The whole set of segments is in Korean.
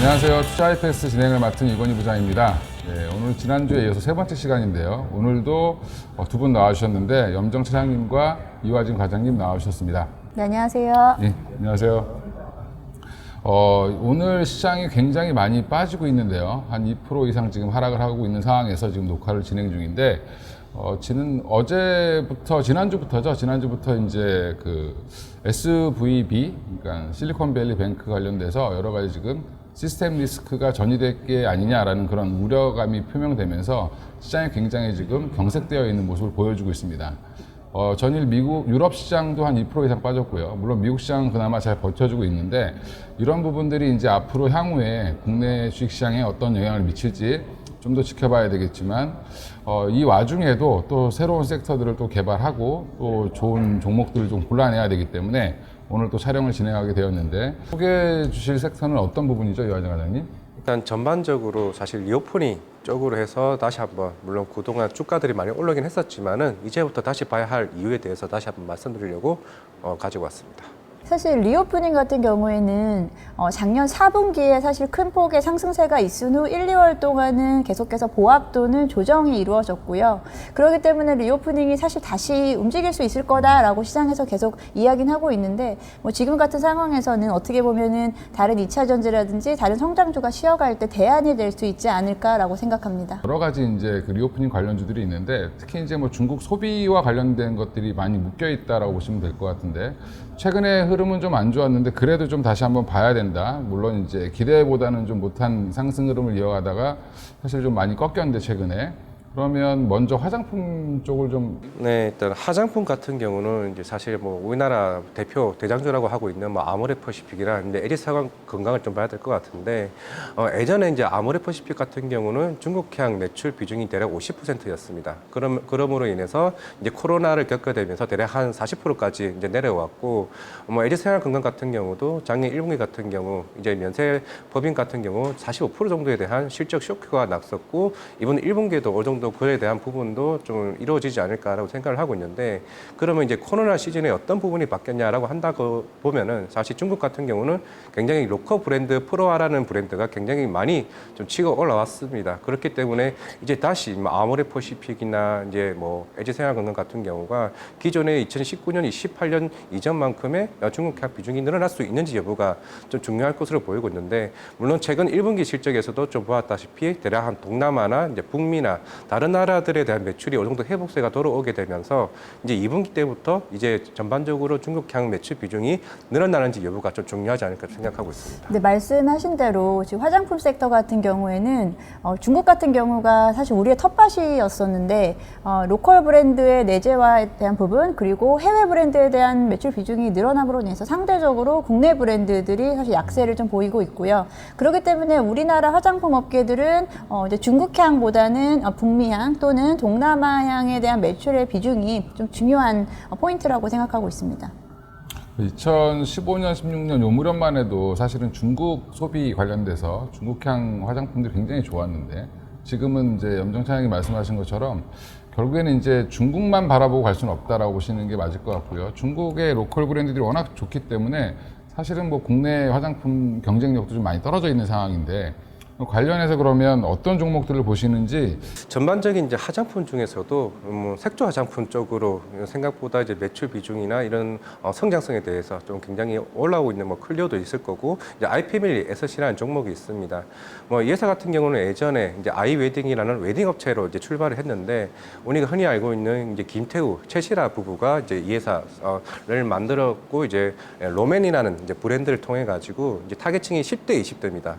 안녕하세요. 투자 하이패스 진행을 맡은 이건희 부장입니다. 네, 오늘 지난주에 이어서 세 번째 시간인데요. 오늘도 두 분 나와주셨는데 염정 차장님과 이화진 과장님 나와주셨습니다. 네, 안녕하세요. 네, 안녕하세요. 오늘 시장이 굉장히 많이 빠지고 있는데요. 한 2% 이상 지금 하락을 하고 있는 상황에서 지금 녹화를 진행 중인데, 지난주부터 이제 그 SVB, 그러니까 실리콘밸리 뱅크 관련돼서 여러 가지 지금 시스템 리스크가 전이될 게 아니냐라는 그런 우려감이 표명되면서 시장이 굉장히 지금 경색되어 있는 모습을 보여주고 있습니다. 전일 유럽 시장도 한 2% 이상 빠졌고요. 물론 미국 시장은 그나마 잘 버텨주고 있는데 이런 부분들이 이제 앞으로 향후에 국내 주식시장에 어떤 영향을 미칠지 좀 더 지켜봐야 되겠지만 이 와중에도 또 새로운 섹터들을 또 개발하고 또 좋은 종목들을 좀 골라내야 되기 때문에 오늘 또 촬영을 진행하게 되었는데 소개해 주실 섹터는 어떤 부분이죠, 이화정 과장님? 일단 전반적으로 사실 리오프닝 쪽으로 해서 다시 한번 물론 그동안 주가들이 많이 올라오긴 했었지만은 이제부터 다시 봐야 할 이유에 대해서 다시 한번 말씀드리려고 가지고 왔습니다. 사실 리오프닝 같은 경우에는 작년 4분기에 사실 큰 폭의 상승세가 있은 후 1, 2월 동안은 계속해서 보합 또는 조정이 이루어졌고요. 그렇기 때문에 리오프닝이 사실 다시 움직일 수 있을 거다라고 시장에서 계속 이야기는 하고 있는데 지금 같은 상황에서는 어떻게 보면은 다른 2차 전지라든지 다른 성장주가 쉬어갈 때 대안이 될 수 있지 않을까라고 생각합니다. 여러 가지 이제 그 리오프닝 관련주들이 있는데 특히 이제 중국 소비와 관련된 것들이 많이 묶여 있다라고 보시면 될 것 같은데 최근에 흐름은 좀 안 좋았는데 그래도 좀 다시 한번 봐야 된다. 물론 이제 기대보다는 좀 못한 상승 흐름을 이어가다가 사실 좀 많이 꺾였는데 최근에. 그러면 먼저 화장품 쪽을 좀. 네, 일단 화장품 같은 경우는 이제 사실 우리나라 대표 대장주라고 하고 있는 아모레퍼시픽이나 근데 에리스 건강을 좀 봐야 될 것 같은데 예전에 이제 아모레퍼시픽 같은 경우는 중국향 매출 비중이 대략 50%였습니다. 그러므로 인해서 이제 코로나를 겪게 되면서 대략 한 40%까지 이제 내려왔고 에리스 건강 같은 경우도 작년 1분기 같은 경우 이제 면세 법인 같은 경우 45% 정도에 대한 실적 쇼크가 났었고 이번 1분기에도 어느 정도 그에 대한 부분도 좀 이루어지지 않을까라고 생각을 하고 있는데 그러면 이제 코로나 시즌에 어떤 부분이 바뀌었냐라고 한다고 보면은 사실 중국 같은 경우는 굉장히 로컬 브랜드 프로아라는 브랜드가 굉장히 많이 좀 치고 올라왔습니다. 그렇기 때문에 이제 다시 아모레퍼시픽이나 이제 LG생활건강 같은 경우가 기존의 2019년, 28년 이전만큼의 중국향 비중이 늘어날 수 있는지 여부가 좀 중요할 것으로 보이고 있는데 물론 최근 1분기 실적에서도 좀 보았다시피 대략 한 동남아나 이제 북미나 다른 나라들에 대한 매출이 어느 정도 회복세가 돌아오게 되면서 이제 2분기 때부터 이제 전반적으로 중국향 매출 비중이 늘어나는지 여부가 좀 중요하지 않을까 생각하고 있습니다. 네, 말씀하신 대로 지금 화장품 섹터 같은 경우에는 중국 같은 경우가 사실 우리의 텃밭이었었는데 로컬 브랜드의 내재화에 대한 부분 그리고 해외 브랜드에 대한 매출 비중이 늘어남으로 인해서 상대적으로 국내 브랜드들이 사실 약세를 좀 보이고 있고요. 그렇기 때문에 우리나라 화장품 업계들은 이제 중국향보다는 북미향 또는 동남아향에 대한 매출의 비중이 좀 중요한 포인트라고 생각하고 있습니다. 2015년, 16년 요 무렵만 해도 사실은 중국 소비 관련돼서 중국향 화장품들이 굉장히 좋았는데 지금은 이제 염정 차장이 말씀하신 것처럼 결국에는 이제 중국만 바라보고 갈 수는 없다라고 보시는 게 맞을 것 같고요. 중국의 로컬 브랜드들이 워낙 좋기 때문에 사실은 국내 화장품 경쟁력도 좀 많이 떨어져 있는 상황인데 관련해서 그러면 어떤 종목들을 보시는지. 전반적인 이제 화장품 중에서도 색조 화장품 쪽으로 생각보다 이제 매출 비중이나 이런 성장성에 대해서 좀 굉장히 올라오고 있는 클리오도 있을 거고 이제 아이패밀리 에셋이라는 종목이 있습니다. 이 회사 같은 경우는 예전에 이제 아이웨딩이라는 웨딩 업체로 이제 출발을 했는데 우리가 흔히 알고 있는 이제 김태우, 최시라 부부가 이제 이 회사를 만들었고 이제 로맨이라는 이제 브랜드를 통해 가지고 이제 타겟층이 10대, 20대입니다.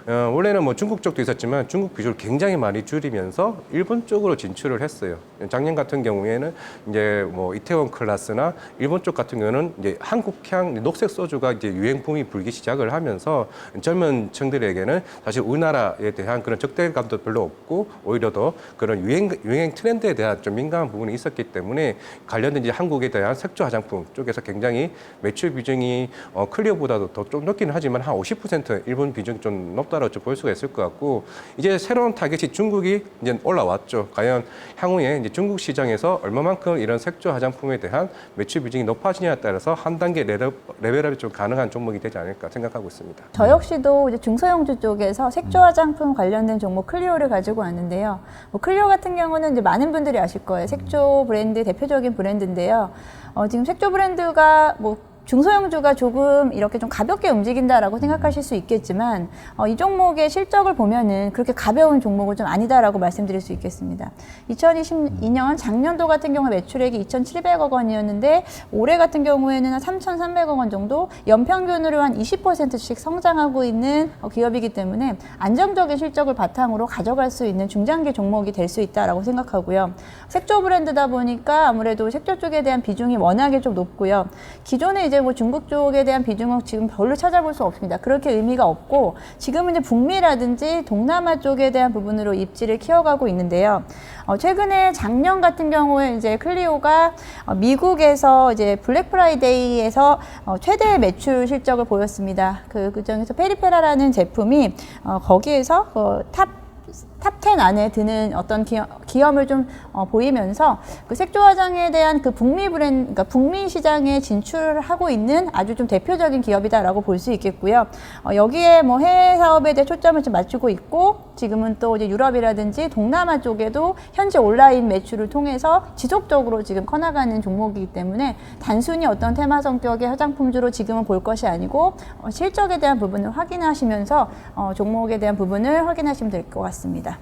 원래는 중국 쪽도 있었지만 중국 비중을 굉장히 많이 줄이면서 일본 쪽으로 진출을 했어요. 작년 같은 경우에는 이제 이태원 클래스나 일본 쪽 같은 경우는 이제 한국향 녹색 소주가 이제 유행품이 불기 시작을 하면서 젊은 층들에게는 사실 우리나라에 대한 그런 적대감도 별로 없고 오히려 더 그런 유행 트렌드에 대한 좀 민감한 부분이 있었기 때문에 관련된 이제 한국에 대한 색조 화장품 쪽에서 굉장히 매출 비중이 클리오보다도 더 좀 높기는 하지만 한 50% 일본 비중이 좀 높다. 수다라고 좀 볼 수가 있을 것 같고 이제 새로운 타겟이 중국이 이제 올라왔죠. 과연 향후에 이제 중국 시장에서 얼마만큼 이런 색조 화장품에 대한 매출 비중이 높아지냐에 따라서 한 단계 레벨업이 좀 가능한 종목이 되지 않을까 생각하고 있습니다. 저 역시도 이제 중소형주 쪽에서 색조 화장품 관련된 종목 클리오를 가지고 왔는데요. 뭐 클리오 같은 경우는 이제 많은 분들이 아실 거예요. 색조 브랜드 대표적인 브랜드인데요. 지금 색조 브랜드가 뭐 중소형주가 조금 이렇게 좀 가볍게 움직인다라고 생각하실 수 있겠지만 이 종목의 실적을 보면은 그렇게 가벼운 종목은 좀 아니다라고 말씀드릴 수 있겠습니다. 2022년 작년도 같은 경우 매출액이 2,700억 원이었는데 올해 같은 경우에는 한 3,300억 원 정도 연평균으로 한 20%씩 성장하고 있는 기업이기 때문에 안정적인 실적을 바탕으로 가져갈 수 있는 중장기 종목이 될 수 있다라고 생각하고요. 색조 브랜드다 보니까 아무래도 색조 쪽에 대한 비중이 워낙에 좀 높고요. 기존에 이제 뭐 중국 쪽에 대한 비중은 지금 별로 찾아볼 수 없습니다. 그렇게 의미가 없고 지금은 이제 북미라든지 동남아 쪽에 대한 부분으로 입지를 키워가고 있는데요. 최근에 작년 같은 경우에 이제 클리오가 미국에서 이제 블랙 프라이데이에서 최대 매출 실적을 보였습니다. 그 중에서 페리페라라는 제품이 거기에서 탑10 안에 드는 어떤 기염을 좀 보이면서 그 색조 화장에 대한 그 북미 브랜드, 그러니까 북미 시장에 진출하고 있는 아주 좀 대표적인 기업이다라고 볼 수 있겠고요. 여기에 뭐 해외 사업에 대해 초점을 좀 맞추고 있고 지금은 또 이제 유럽이라든지 동남아 쪽에도 현재 온라인 매출을 통해서 지속적으로 지금 커나가는 종목이기 때문에 단순히 어떤 테마 성격의 화장품주로 지금은 볼 것이 아니고 실적에 대한 부분을 확인하시면서 종목에 대한 부분을 확인하시면 될 것 같습니다.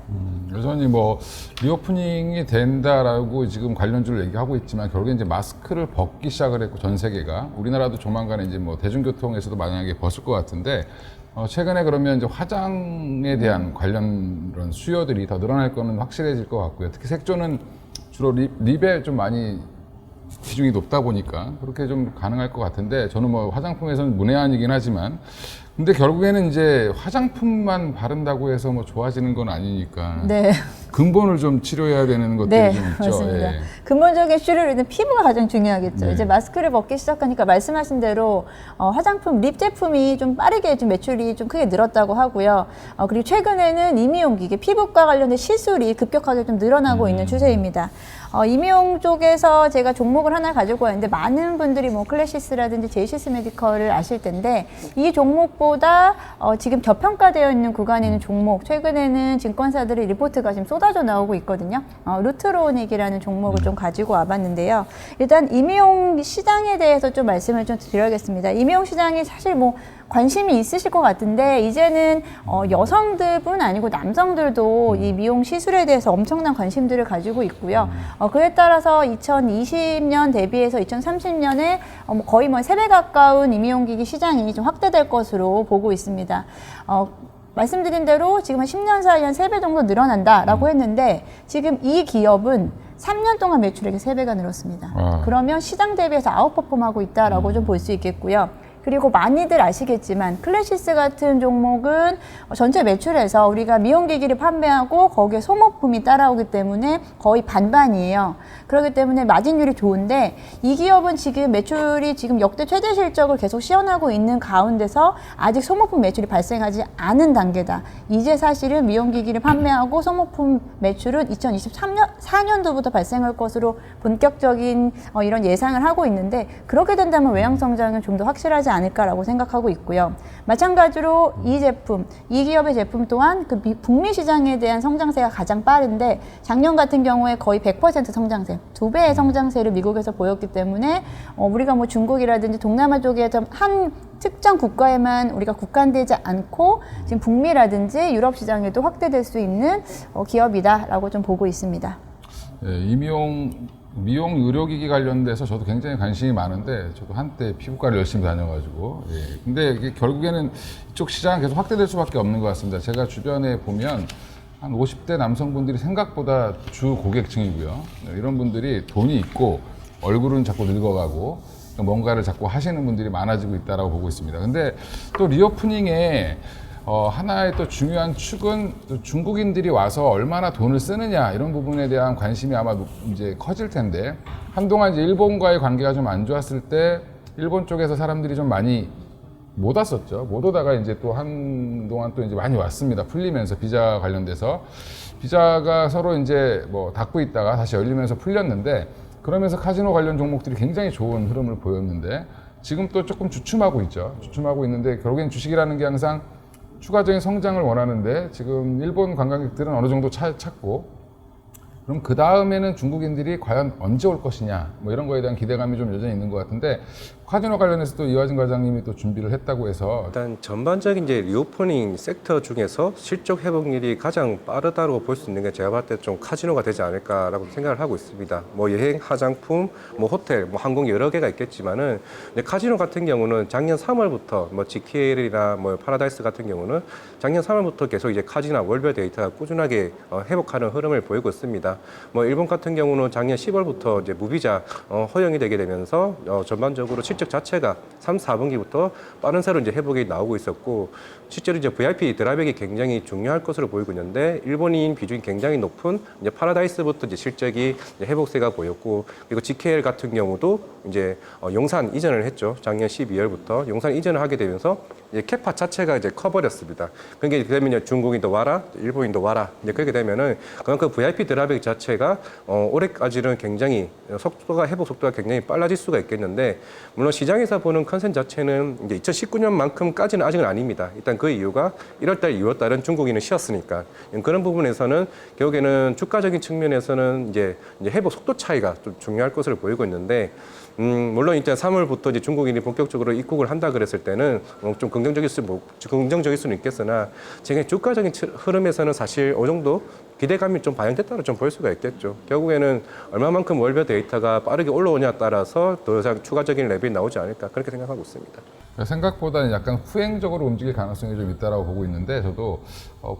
여전히 뭐 리오프닝이 된다라고 지금 관련주를 얘기하고 있지만 결국에 이제 마스크를 벗기 시작을 했고 전 세계가 우리나라도 조만간에 이제 뭐 대중교통에서도 만약에 벗을 것 같은데 최근에 그러면 이제 화장에 대한 관련 그런 수요들이 더 늘어날 거는 확실해질 것 같고요. 특히 색조는 주로 립에 좀 많이 비중이 높다 보니까 그렇게 좀 가능할 것 같은데 저는 뭐 화장품에서는 문외한이긴 하지만 근데 결국에는 이제 화장품만 바른다고 해서 뭐 좋아지는 건 아니니까 네. 근본을 좀 치료해야 되는 것들이 네, 좀 있죠. 맞습니다. 예. 근본적인 치료를 위한 피부가 가장 중요하겠죠. 네. 이제 마스크를 벗기 시작하니까 말씀하신 대로 화장품 립 제품이 좀 빠르게 좀 매출이 좀 크게 늘었다고 하고요. 그리고 최근에는 이미용 기계, 피부과 관련된 시술이 급격하게 좀 늘어나고 있는 추세입니다. 이미용 쪽에서 제가 종목을 하나 가지고 왔는데 많은 분들이 뭐 클래시스라든지 제이시스 메디컬을 아실 텐데 이 종목보다 지금 저평가되어 있는 구간에 있는 종목 최근에는 증권사들의 리포트가 지금 쏟아져 나오고 있거든요. 루트로닉이라는 종목을 좀 가지고 와봤는데요. 일단 이미용 시장에 대해서 좀 말씀을 좀 드려야겠습니다. 이미용 시장이 사실 뭐 관심이 있으실 것 같은데 이제는 여성들뿐 아니고 남성들도 이 미용 시술에 대해서 엄청난 관심들을 가지고 있고요. 그에 따라서 2020년 대비해서 2030년에 거의 뭐 3배 가까운 이미용기기 시장이 좀 확대될 것으로 보고 있습니다. 말씀드린 대로 지금 한 10년 사이에 한 3배 정도 늘어난다라고 했는데 지금 이 기업은 3년 동안 매출액이 3배가 늘었습니다. 그러면 시장 대비해서 아웃퍼폼하고 있다라고 좀 볼 수 있겠고요. 그리고 많이들 아시겠지만 클래시스 같은 종목은 전체 매출에서 우리가 미용기기를 판매하고 거기에 소모품이 따라오기 때문에 거의 반반이에요. 그렇기 때문에 마진율이 좋은데 이 기업은 지금 매출이 지금 역대 최대 실적을 계속 시현하고 있는 가운데서 아직 소모품 매출이 발생하지 않은 단계다. 이제 사실은 미용기기를 판매하고 소모품 매출은 2023년도부터 발생할 것으로 본격적인 이런 예상을 하고 있는데 그렇게 된다면 외형 성장은 좀 더 확실하지 않을까라고 생각하고 있고요. 마찬가지로 이 제품, 이 기업의 제품 또한 그 북미 시장에 대한 성장세가 가장 빠른데 작년 같은 경우에 거의 100% 성장세, 2배의 성장세를 미국에서 보였기 때문에 우리가 뭐 중국이라든지 동남아 쪽에 좀 한 특정 국가에만 우리가 국한되지 않고 지금 북미라든지 유럽 시장에도 확대될 수 있는 기업이다라고 좀 보고 있습니다. 예, 미용 의료기기 관련돼서 저도 굉장히 관심이 많은데 저도 한때 피부과를 열심히 다녀가지고 근데 이게 결국에는 이쪽 시장은 계속 확대될 수밖에 없는 것 같습니다. 제가 주변에 보면 한 50대 남성분들이 생각보다 주 고객층이고요. 이런 분들이 돈이 있고 얼굴은 자꾸 늙어가고 뭔가를 자꾸 하시는 분들이 많아지고 있다고 보고 있습니다. 근데 또 리오프닝에 하나의 또 중요한 축은 또 중국인들이 와서 얼마나 돈을 쓰느냐 이런 부분에 대한 관심이 아마 이제 커질 텐데 한동안 이제 일본과의 관계가 좀 안 좋았을 때 일본 쪽에서 사람들이 좀 많이 못 왔었죠. 못 오다가 이제 또 한동안 또 이제 많이 왔습니다. 풀리면서 비자 관련돼서 비자가 서로 이제 뭐 닫고 있다가 다시 열리면서 풀렸는데 그러면서 카지노 관련 종목들이 굉장히 좋은 흐름을 보였는데 지금 또 조금 주춤하고 있죠. 주춤하고 있는데 결국엔 주식이라는 게 항상 추가적인 성장을 원하는데 지금 일본 관광객들은 어느 정도 찾고 그럼 그 다음에는 중국인들이 과연 언제 올 것이냐 뭐 이런 거에 대한 기대감이 좀 여전히 있는 것 같은데 카지노 관련해서 또 이화진 과장님이 또 준비를 했다고 해서 일단 전반적인 이제 리오프닝 섹터 중에서 실적 회복률이 가장 빠르다고 볼 수 있는 게 제가 봤을 때 좀 카지노가 되지 않을까라고 생각을 하고 있습니다. 뭐 여행, 화장품, 뭐 호텔, 뭐 항공 여러 개가 있겠지만은 근데 카지노 같은 경우는 작년 3월부터 뭐 GKL이나 뭐 파라다이스 같은 경우는 작년 3월부터 계속 이제 카지노 월별 데이터가 꾸준하게 회복하는 흐름을 보이고 있습니다. 뭐 일본 같은 경우는 작년 10월부터 이제 무비자 허용이 되게 되면서 전반적으로 실적 자체가 3, 4분기부터 빠른 새로 이제 회복이 나오고 있었고 실제로 이제 VIP 드랍액이 굉장히 중요할 것으로 보이고 있는데 일본인 비중이 굉장히 높은 이제 파라다이스부터 이제 실적이 이제 회복세가 보였고 그리고 GKL 같은 경우도 이제 용산 이전을 했죠. 작년 12월부터 용산 이전을 하게 되면서 이제 캐파 자체가 이제 커버렸습니다. 그게 되면 중국인도 와라, 일본인도 와라. 이제 그렇게 되면은 그만큼 VIP 드랍액 자체가 올해까지는 굉장히 회복 속도가 굉장히 빨라질 수가 있겠는데 물론 시장에서 보는 컨센 자체는 이제 2019년만큼까지는 아직은 아닙니다. 일단 그 이유가 1월달, 2월달은 중국인은 쉬었으니까 그런 부분에서는 결국에는 주가적인 측면에서는 이제 회복 속도 차이가 좀 중요할 것으로 보이고 있는데. 물론 이제 3월부터 이제 중국인이 본격적으로 입국을 한다 그랬을 때는 좀 긍정적일 수는 있겠으나 지금 주가적인 흐름에서는 사실 어느 정도 기대감이 좀 반영됐다고 좀 볼 수가 있겠죠. 결국에는 얼마만큼 월별 데이터가 빠르게 올라오냐에 따라서 더 이상 추가적인 레벨이 나오지 않을까 그렇게 생각하고 있습니다. 생각보다는 약간 후행적으로 움직일 가능성이 좀 있다라고 보고 있는데 저도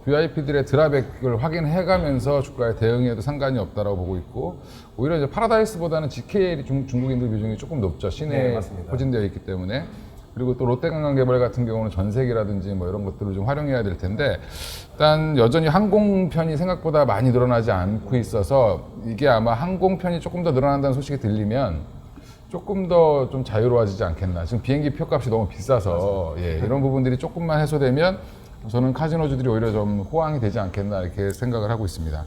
VIP들의 드랍액을 확인해가면서 주가에 대응해도 상관이 없다라고 보고 있고 오히려 이제 파라다이스보다는 GKL이 중국인들 비중이 조금 높죠. 시내에 포진되어 있기 때문에 그리고 또 롯데관광개발 같은 경우는 전세기라든지 뭐 이런 것들을 좀 활용해야 될 텐데 일단 여전히 항공편이 생각보다 많이 늘어나지 않고 있어서 이게 아마 항공편이 조금 더 늘어난다는 소식이 들리면 조금 더 좀 자유로워지지 않겠나. 지금 비행기 표값이 너무 비싸서 예, 이런 부분들이 조금만 해소되면 저는 카지노주들이 오히려 좀 호황이 되지 않겠나 이렇게 생각을 하고 있습니다.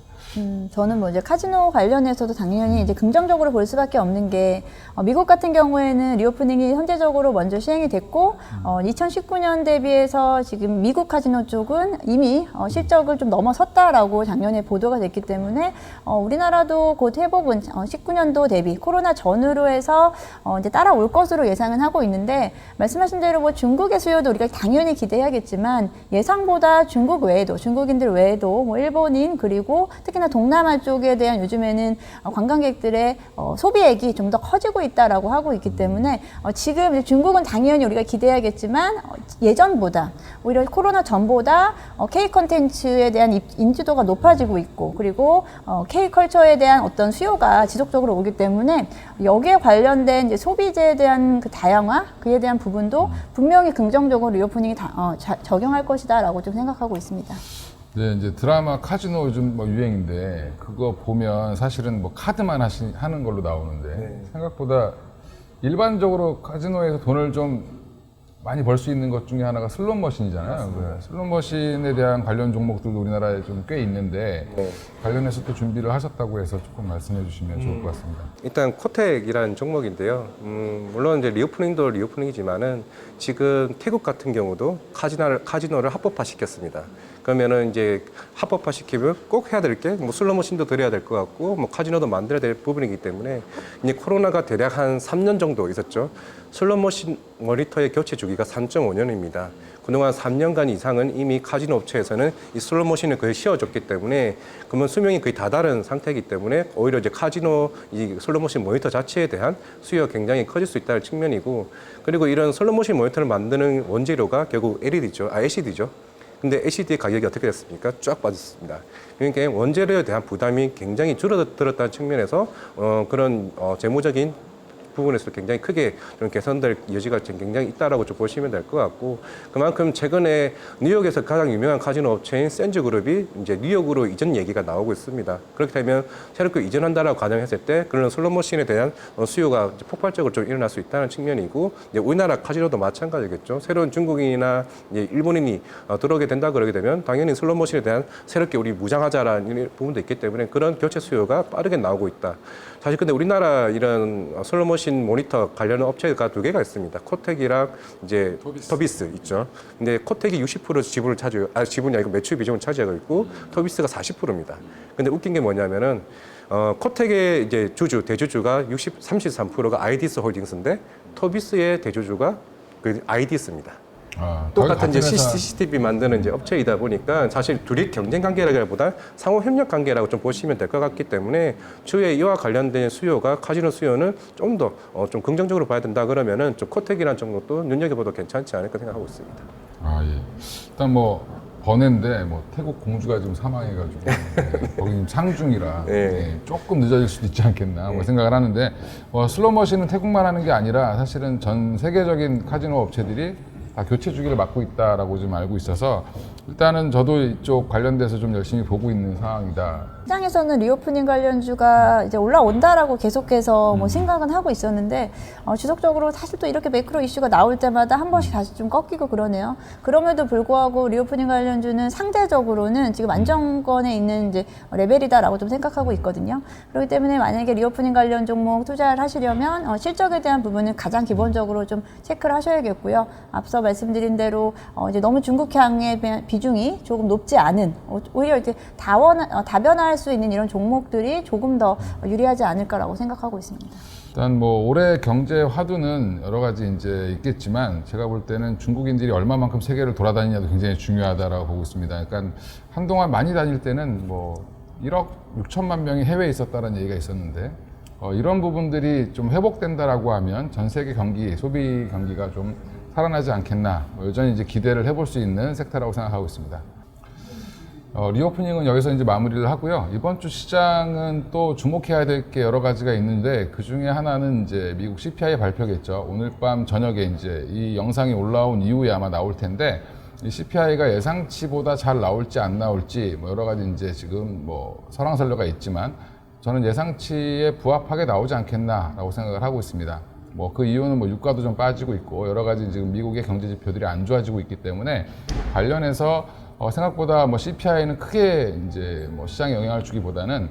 저는 뭐 이제 카지노 관련해서도 당연히 이제 긍정적으로 볼 수밖에 없는 게 미국 같은 경우에는 리오프닝이 현재적으로 먼저 시행이 됐고 2019년 대비해서 지금 미국 카지노 쪽은 이미 실적을 좀 넘어섰다라고 작년에 보도가 됐기 때문에 우리나라도 곧 회복은 19년도 대비 코로나 전후로 해서 이제 따라올 것으로 예상은 하고 있는데 말씀하신 대로 뭐 중국의 수요도 우리가 당연히 기대해야겠지만 예상보다 중국 외에도 중국인들 외에도 뭐 일본인 그리고 특히나 동남아 쪽에 대한 요즘에는 관광객들의 소비액이 좀 더 커지고 있다라고 하고 있기 때문에 지금 이제 중국은 당연히 우리가 기대해야겠지만 예전보다 오히려 코로나 전보다 K 콘텐츠에 대한 인지도가 높아지고 있고 그리고 K 컬처에 대한 어떤 수요가 지속적으로 오기 때문에 여기에 관련된 이제 소비재에 대한 그 다양화 그에 대한 부분도 분명히 긍정적으로 리오프닝이 적용할 것이다라고 좀 생각하고 있습니다. 네, 이제 드라마 카지노 요즘 뭐 유행인데 그거 보면 사실은 뭐 카드만 하는 걸로 나오는데 생각보다 일반적으로 카지노에서 돈을 좀 많이 벌 수 있는 것 중에 하나가 슬롯머신이잖아요. 네. 슬롯머신에 대한 관련 종목들도 우리나라에 좀 꽤 있는데 관련해서 또 준비를 하셨다고 해서 조금 말씀해 주시면 좋을 것 같습니다. 일단 코텍이라는 종목인데요. 물론 이제 리오프닝도 리오프닝이지만은 지금 태국 같은 경우도 카지노를 합법화 시켰습니다. 그러면은 이제 합법화 시키면 꼭 해야 될 게 뭐 슬롯머신도 들여야 될 것 같고 뭐 카지노도 만들어야 될 부분이기 때문에 이제 코로나가 대략 한 3년 정도 있었죠. 슬롯머신 모니터의 교체 주기가 3.5년입니다. 그동안 3년간 이상은 이미 카지노 업체에서는 이 슬롯머신을 거의 씌워줬기 때문에 그러면 수명이 거의 다다른 상태이기 때문에 오히려 이제 카지노 이 슬롯머신 모니터 자체에 대한 수요가 굉장히 커질 수 있다는 측면이고 그리고 이런 슬롯머신 모니터를 만드는 원재료가 결국 LCD죠. 근데 LCD의 가격이 어떻게 됐습니까? 쫙 빠졌습니다. 그러니까 원재료에 대한 부담이 굉장히 줄어들었다는 측면에서 그런 재무적인 부분에서 굉장히 크게 좀 개선될 여지가 지금 굉장히 있다라고 좀 보시면 될 것 같고 그만큼 최근에 뉴욕에서 가장 유명한 카지노 업체인 샌즈 그룹이 이제 뉴욕으로 이전 얘기가 나오고 있습니다. 그렇게 되면 새롭게 이전한다라고 가정했을 때 그런 슬롯머신에 대한 수요가 이제 폭발적으로 좀 일어날 수 있다는 측면이고 이제 우리나라 카지노도 마찬가지겠죠. 새로운 중국인이나 이제 일본인이 들어오게 된다 그러게 되면 당연히 슬롯머신에 대한 새롭게 우리 무장하자라는 부분도 있기 때문에 그런 교체 수요가 빠르게 나오고 있다. 사실 근데 우리나라 이런 슬롯머신 모니터 관련 업체가 두 개가 있습니다. 코텍이랑 이제 터비스 있죠. 근데 코텍이 60% 지분을 지분이 아니고 매출 비중을 차지하고 있고 터비스가 40%입니다. 근데 웃긴 게 뭐냐면은 코텍의 이제 대주주가 33%가 아이디스 홀딩스인데 터비스의 대주주가 그 아이디스입니다. 똑같은 이제 CCTV 만드는 이제 업체이다 보니까 사실 둘이 경쟁 관계라기보다 상호 협력 관계라고 좀 보시면 될 것 같기 때문에 추후에 이와 관련된 수요가 카지노 수요는 좀 더 좀 긍정적으로 봐야 된다 그러면은 좀 코텍이라는 정도도 눈여겨봐도 괜찮지 않을까 생각하고 있습니다. 아 예. 일단 뭐 번외인데 뭐 태국 공주가 지금 사망해가지고 거기 지금 상중이라 조금 늦어질 수도 있지 않겠나 뭐 생각을 하는데 슬롯머신은 태국만 하는 게 아니라 사실은 전 세계적인 카지노 업체들이 다 교체 주기를 맡고 있다라고 좀 알고 있어서 일단은 저도 이쪽 관련돼서 좀 열심히 보고 있는 상황이다. 시장에서는 리오프닝 관련주가 이제 올라온다라고 계속해서 뭐 생각은 하고 있었는데 지속적으로 사실 또 이렇게 매크로 이슈가 나올 때마다 한 번씩 다시 좀 꺾이고 그러네요. 그럼에도 불구하고 리오프닝 관련주는 상대적으로는 지금 안정권에 있는 이제 레벨이다라고 좀 생각하고 있거든요. 그렇기 때문에 만약에 리오프닝 관련 종목 투자를 하시려면 실적에 대한 부분은 가장 기본적으로 좀 체크를 하셔야겠고요. 앞서 말씀드린 대로 이제 너무 중국향의 비중이 조금 높지 않은 오히려 이제 다변화할 수 있는 이런 종목들이 조금 더 유리하지 않을까라고 생각하고 있습니다. 일단 뭐 올해 경제 화두는 여러 가지 이제 있겠지만 제가 볼 때는 중국인들이 얼마만큼 세계를 돌아다니냐도 굉장히 중요하다라고 보고 있습니다. 그러니까 한동안 많이 다닐 때는 뭐 1억 6천만 명이 해외에 있었다는 얘기가 있었는데 이런 부분들이 좀 회복된다라고 하면 전 세계 경기, 소비 경기가 좀 살아나지 않겠나 여전히 이제 기대를 해볼 수 있는 섹터라고 생각하고 있습니다. 리오프닝은 여기서 이제 마무리를 하고요. 이번 주 시장은 또 주목해야 될 게 여러 가지가 있는데 그 중에 하나는 이제 미국 CPI 발표겠죠. 오늘 밤 저녁에 이제 이 영상이 올라온 이후에 아마 나올 텐데 이 CPI가 예상치보다 잘 나올지 안 나올지 뭐 여러 가지 이제 지금 뭐 설왕설래가 있지만 저는 예상치에 부합하게 나오지 않겠나라고 생각을 하고 있습니다. 뭐 그 이유는 뭐 유가도 좀 빠지고 있고 여러 가지 지금 미국의 경제 지표들이 안 좋아지고 있기 때문에 관련해서 생각보다 뭐 CPI는 크게 이제 뭐 시장에 영향을 주기보다는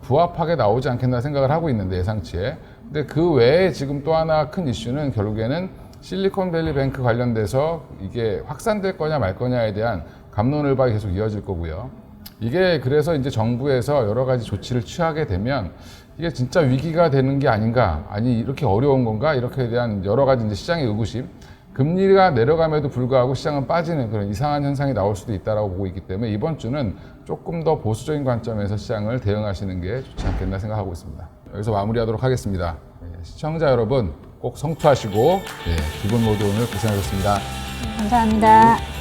부합하게 나오지 않겠나 생각을 하고 있는데 예상치에. 근데 그 외에 지금 또 하나 큰 이슈는 결국에는 실리콘밸리 뱅크 관련돼서 이게 확산될 거냐 말 거냐에 대한 갑론을박이 계속 이어질 거고요. 이게 그래서 이제 정부에서 여러 가지 조치를 취하게 되면 이게 진짜 위기가 되는 게 아닌가, 아니 이렇게 어려운 건가, 이렇게 대한 여러 가지 이제 시장의 의구심, 금리가 내려감에도 불구하고 시장은 빠지는 그런 이상한 현상이 나올 수도 있다고 보고 있기 때문에 이번 주는 조금 더 보수적인 관점에서 시장을 대응하시는 게 좋지 않겠나 생각하고 있습니다. 여기서 마무리하도록 하겠습니다. 시청자 여러분 꼭 성투하시고 두 분 모두 오늘 고생하셨습니다. 감사합니다.